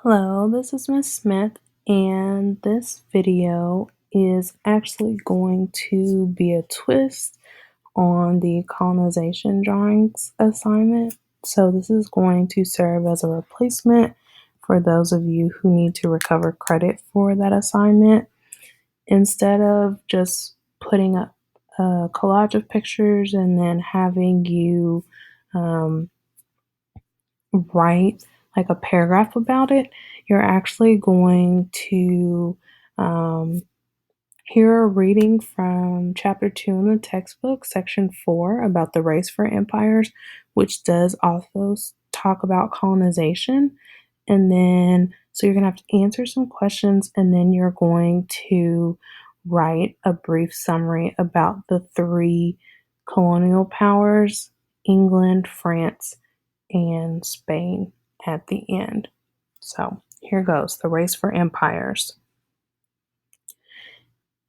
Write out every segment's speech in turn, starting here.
Hello, this is Miss Smith, and this video is actually going to be a twist on the colonization drawings assignment. So, this is going to serve as a replacement for those of you who need to recover credit for that assignment. Instead of just putting up a collage of pictures and then having you um, write like a paragraph about it, you're actually going to um, hear a reading from chapter 2 in the textbook, section 4, about the race for empires, which does also talk about colonization. And then, so you're going to have to answer some questions, and then you're going to write a brief summary about the three colonial powers: England, France, and Spain at the end. So here goes the race for empires.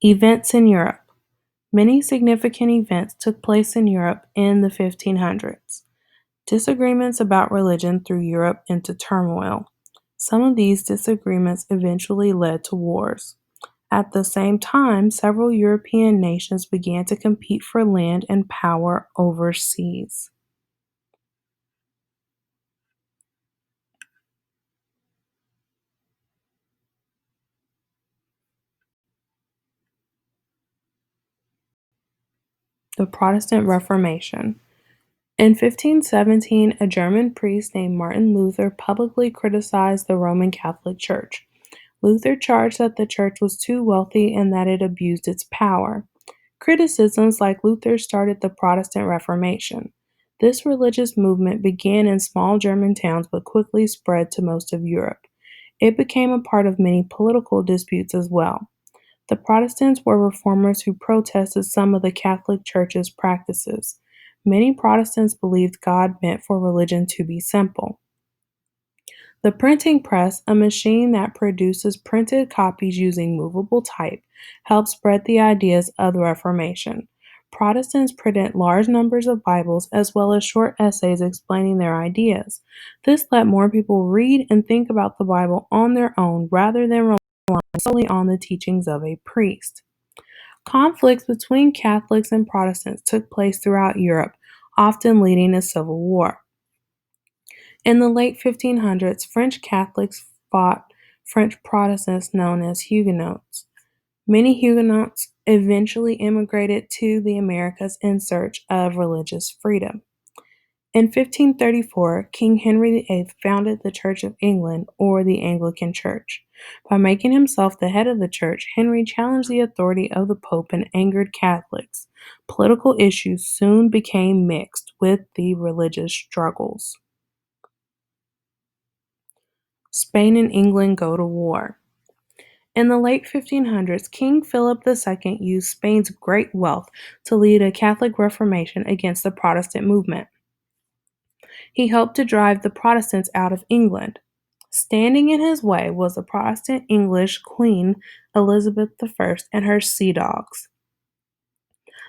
Events in Europe. Many significant events took place in Europe in the 1500s. Disagreements about religion threw Europe into turmoil. Some of these disagreements eventually led to wars. At the same time, several European nations began to compete for land and power overseas. The Protestant Reformation. In 1517, a German priest named Martin Luther publicly criticized the Roman Catholic Church. Luther charged that the church was too wealthy and that it abused its power. Criticisms like Luther started the Protestant Reformation. This religious movement began in small German towns but quickly spread to most of Europe. It became a part of many political disputes as well. The Protestants were reformers who protested some of the Catholic Church's practices. Many Protestants believed God meant for religion to be simple. The printing press, a machine that produces printed copies using movable type, helped spread the ideas of the Reformation. Protestants printed large numbers of Bibles as well as short essays explaining their ideas. This let more people read and think about the Bible on their own rather than relying solely on the teachings of a priest. Conflicts between Catholics and Protestants took place throughout Europe, often leading to civil war. In the late 1500s, French Catholics fought French Protestants known as Huguenots. Many Huguenots eventually immigrated to the Americas in search of religious freedom. In 1534, King Henry VIII founded the Church of England, or the Anglican Church. By making himself the head of the church, Henry challenged the authority of the Pope and angered Catholics. Political issues soon became mixed with the religious struggles. Spain and England go to war. In the late 1500s, King Philip II used Spain's great wealth to lead a Catholic Reformation against the Protestant movement. He hoped to drive the Protestants out of England. Standing in his way was the Protestant English Queen Elizabeth I and her sea dogs.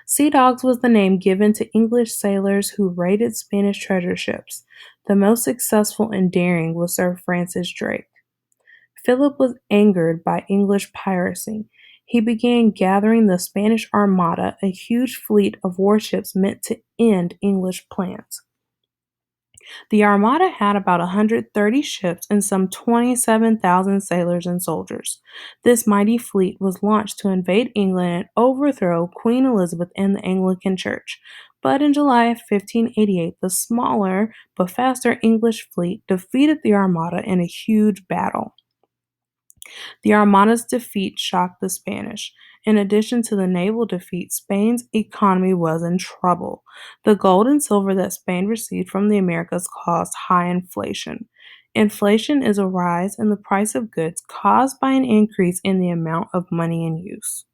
Sea dogs was the name given to English sailors who raided Spanish treasure ships. The most successful and daring was Sir Francis Drake. Philip was angered by English piracy. He began gathering the Spanish Armada, a huge fleet of warships meant to end English plans. The Armada had about 130 ships and some 27,000 sailors and soldiers. This mighty fleet was launched to invade England and overthrow Queen Elizabeth and the Anglican Church. But in July of 1588, the smaller but faster English fleet defeated the Armada in a huge battle. The Armada's defeat shocked the Spanish. In addition to the naval defeat, Spain's economy was in trouble. The gold and silver that Spain received from the Americas caused high inflation. Inflation is a rise in the price of goods caused by an increase in the amount of money in use.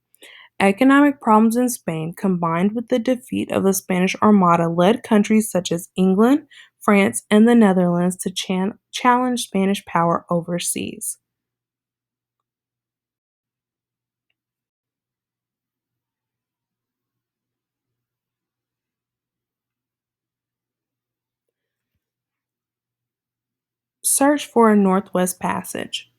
Economic problems in Spain, combined with the defeat of the Spanish Armada, led countries such as England, France, and the Netherlands to challenge Spanish power overseas. Search for a Northwest Passage.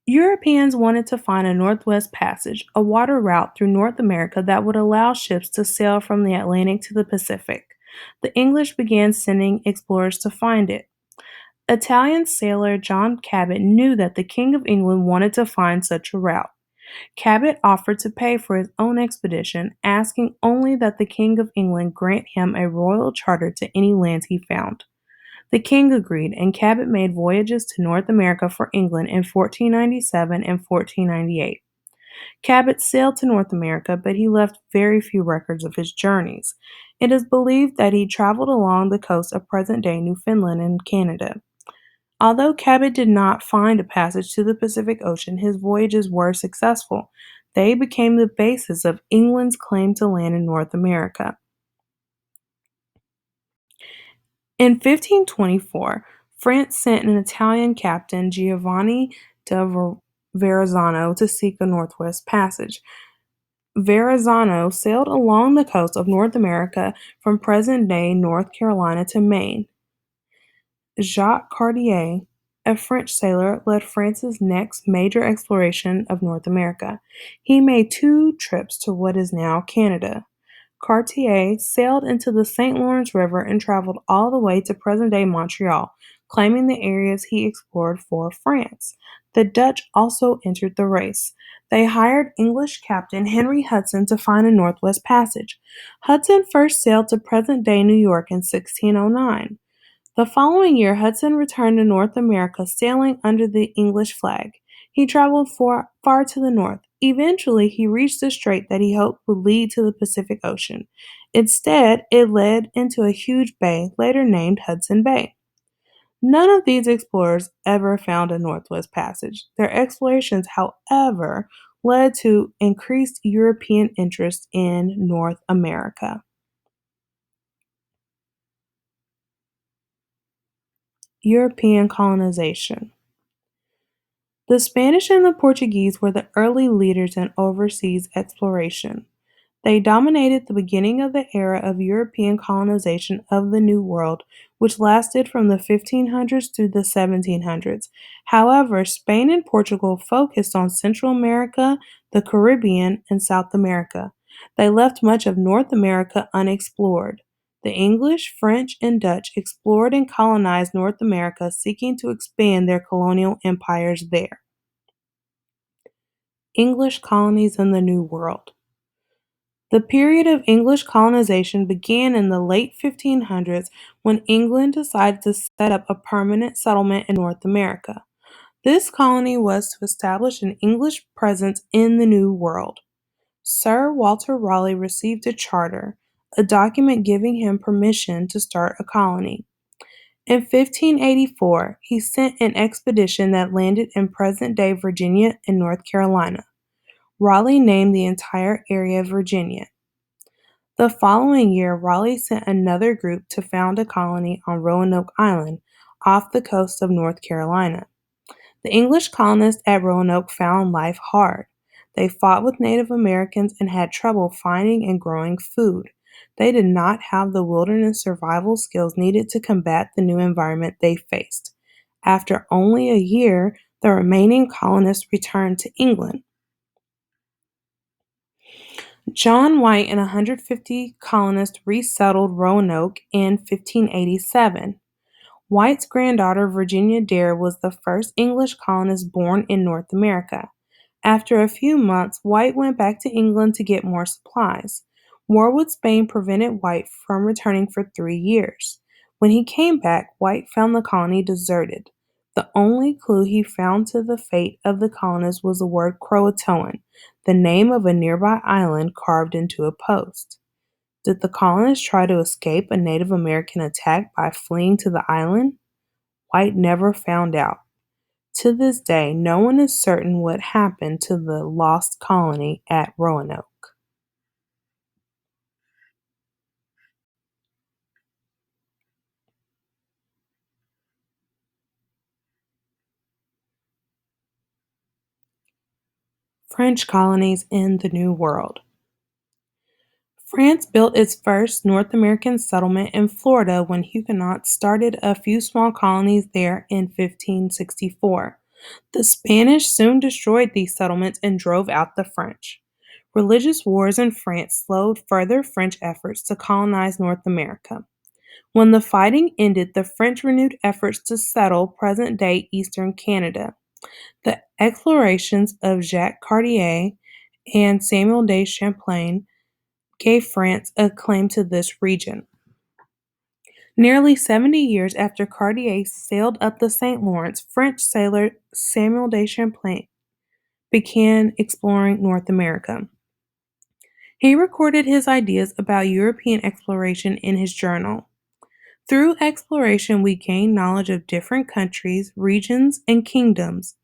Europeans wanted to find a Northwest Passage, a water route through North America that would allow ships to sail from the Atlantic to the Pacific. The English began sending explorers to find it. Italian sailor John Cabot knew that the King of England wanted to find such a route. Cabot offered to pay for his own expedition, asking only that the King of England grant him a royal charter to any lands he found. The king agreed, and Cabot made voyages to North America for England in 1497 and 1498. Cabot sailed to North America, but he left very few records of his journeys. It is believed that he traveled along the coast of present day Newfoundland and Canada. Although Cabot did not find a passage to the Pacific Ocean, his voyages were successful. They became the basis of England's claim to land in North America. In 1524, France sent an Italian captain, Giovanni da Verrazzano, to seek a Northwest Passage. Verrazzano sailed along the coast of North America from present-day North Carolina to Maine. Jacques Cartier, a French sailor, led France's next major exploration of North America. He made 2 trips to what is now Canada. Cartier sailed into the St. Lawrence River and traveled all the way to present-day Montreal, claiming the areas he explored for France. The Dutch also entered the race. They hired English captain Henry Hudson to find a Northwest Passage. Hudson first sailed to present-day New York in 1609. The following year, Hudson returned to North America, sailing under the English flag. He traveled far to the north. Eventually, he reached the strait that he hoped would lead to the Pacific Ocean. Instead, it led into a huge bay, later named Hudson Bay. None of these explorers ever found a Northwest Passage. Their explorations, however, led to increased European interest in North America. European colonization. The Spanish and the Portuguese were the early leaders in overseas exploration. They dominated the beginning of the era of European colonization of the New World, which lasted from the 1500s through the 1700s. However, Spain and Portugal focused on Central America, the Caribbean, and South America. They left much of North America unexplored. The English, French, and Dutch explored and colonized North America, seeking to expand their colonial empires there. English colonies in the New World. The period of English colonization began in the late 1500s when England decided to set up a permanent settlement in North America. This colony was to establish an English presence in the New World. Sir Walter Raleigh received a charter, a document giving him permission to start a colony. In 1584, he sent an expedition that landed in present-day Virginia and North Carolina. Raleigh named the entire area Virginia. The following year, Raleigh sent another group to found a colony on Roanoke Island, off the coast of North Carolina. The English colonists at Roanoke found life hard. They fought with Native Americans and had trouble finding and growing food. They did not have the wilderness survival skills needed to combat the new environment they faced. After only a year, the remaining colonists returned to England. John White and 150 colonists resettled Roanoke in 1587. White's granddaughter, Virginia Dare, was the first English colonist born in North America. After a few months, White went back to England to get more supplies. War with Spain prevented White from returning for 3 years. When he came back, White found the colony deserted. The only clue he found to the fate of the colonists was the word Croatoan, the name of a nearby island carved into a post. Did the colonists try to escape a Native American attack by fleeing to the island? White never found out. To this day, no one is certain what happened to the lost colony at Roanoke. French colonies in the New World. France built its first North American settlement in Florida when Huguenots started a few small colonies there in 1564. The Spanish soon destroyed these settlements and drove out the French. Religious wars in France slowed further French efforts to colonize North America. When the fighting ended, the French renewed efforts to settle present day eastern Canada. The explorations of Jacques Cartier and Samuel de Champlain gave France a claim to this region. Nearly 70 years after Cartier sailed up the St. Lawrence, French sailor Samuel de Champlain began exploring North America. He recorded his ideas about European exploration in his journal. Through exploration, we gain knowledge of different countries, regions, and kingdoms.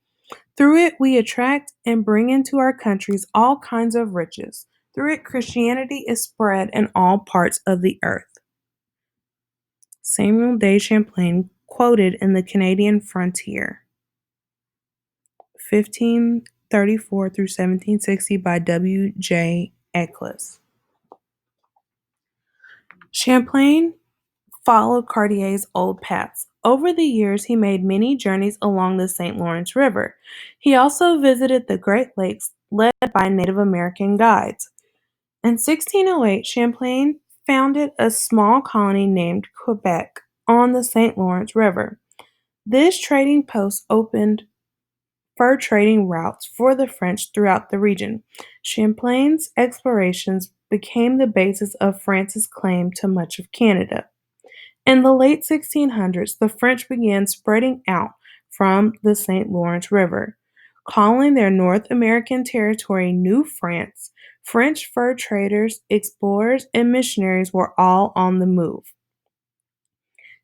Through it, we attract and bring into our countries all kinds of riches. Through it, Christianity is spread in all parts of the earth. Samuel de Champlain, quoted in the Canadian Frontier, 1534 through 1760 by W. J. Eccles. Champlain followed Cartier's old paths. Over the years, he made many journeys along the St. Lawrence River. He also visited the Great Lakes, led by Native American guides. In 1608, Champlain founded a small colony named Quebec on the St. Lawrence River. This trading post opened fur trading routes for the French throughout the region. Champlain's explorations became the basis of France's claim to much of Canada. In the late 1600s, the French began spreading out from the St. Lawrence River, calling their North American territory New France. French fur traders, explorers, and missionaries were all on the move.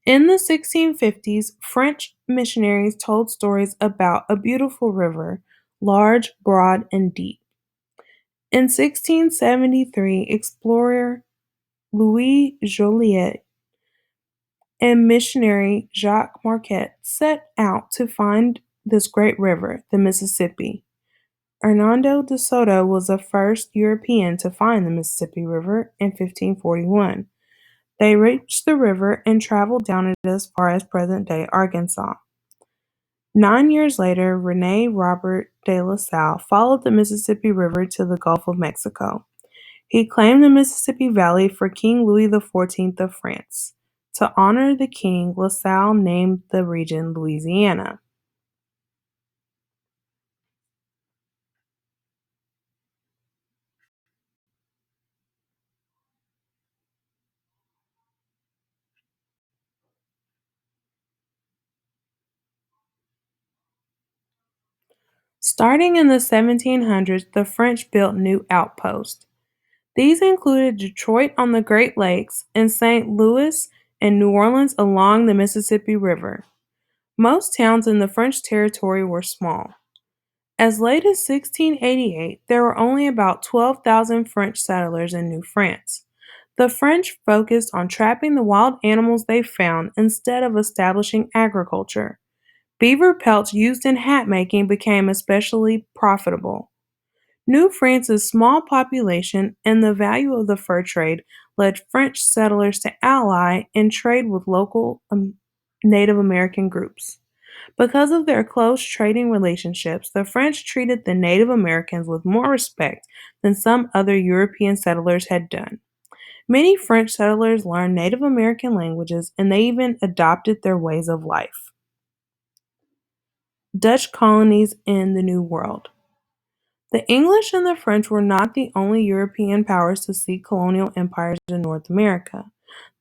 In the 1650s, French missionaries told stories about a beautiful river, large, broad, and deep. In 1673, explorer Louis Joliet and missionary Jacques Marquette set out to find this great river, the Mississippi. Hernando de Soto was the first European to find the Mississippi River in 1541. They reached the river and traveled down it as far as present-day Arkansas. 9 years later, René Robert de La Salle followed the Mississippi River to the Gulf of Mexico. He claimed the Mississippi Valley for King Louis XIV of France. To honor the king, La Salle named the region Louisiana. Starting in the 1700s, the French built new outposts. These included Detroit on the Great Lakes and St. Louis and New Orleans along the Mississippi River. Most towns in the French territory were small. As late as 1688, there were only about 12,000 French settlers in New France. The French focused on trapping the wild animals they found instead of establishing agriculture. Beaver pelts used in hat making became especially profitable. New France's small population and the value of the fur trade led French settlers to ally and trade with local Native American groups. Because of their close trading relationships, the French treated the Native Americans with more respect than some other European settlers had done. Many French settlers learned Native American languages and they even adopted their ways of life. Dutch colonies in the New World. The English and the French were not the only European powers to seek colonial empires in North America.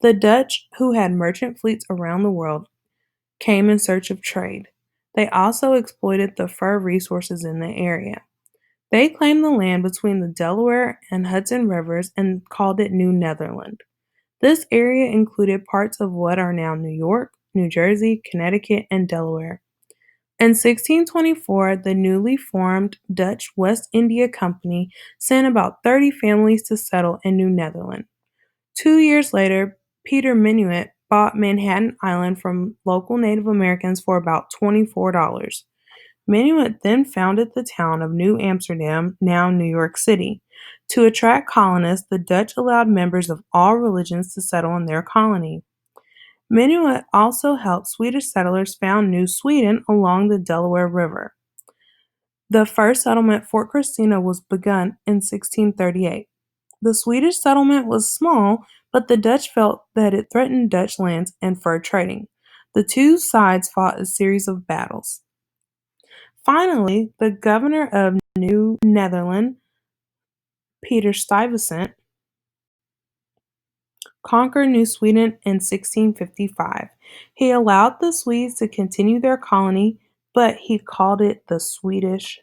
The Dutch, who had merchant fleets around the world, came in search of trade. They also exploited the fur resources in the area. They claimed the land between the Delaware and Hudson rivers and called it New Netherland. This area included parts of what are now New York, New Jersey, Connecticut, and Delaware. In 1624, the newly formed Dutch West India Company sent about 30 families to settle in New Netherland. 2 years later, Peter Minuit bought Manhattan Island from local Native Americans for about $24. Minuit then founded the town of New Amsterdam, now New York City. To attract colonists, the Dutch allowed members of all religions to settle in their colony. Many would also help Swedish settlers found New Sweden along the Delaware River. The first settlement, Fort Christina, was begun in 1638. The Swedish settlement was small, but the Dutch felt that it threatened Dutch lands and fur trading. The two sides fought a series of battles. Finally, the governor of New Netherland, Peter Stuyvesant, conquered New Sweden in 1655. He allowed the Swedes to continue their colony, but he called it the Swedish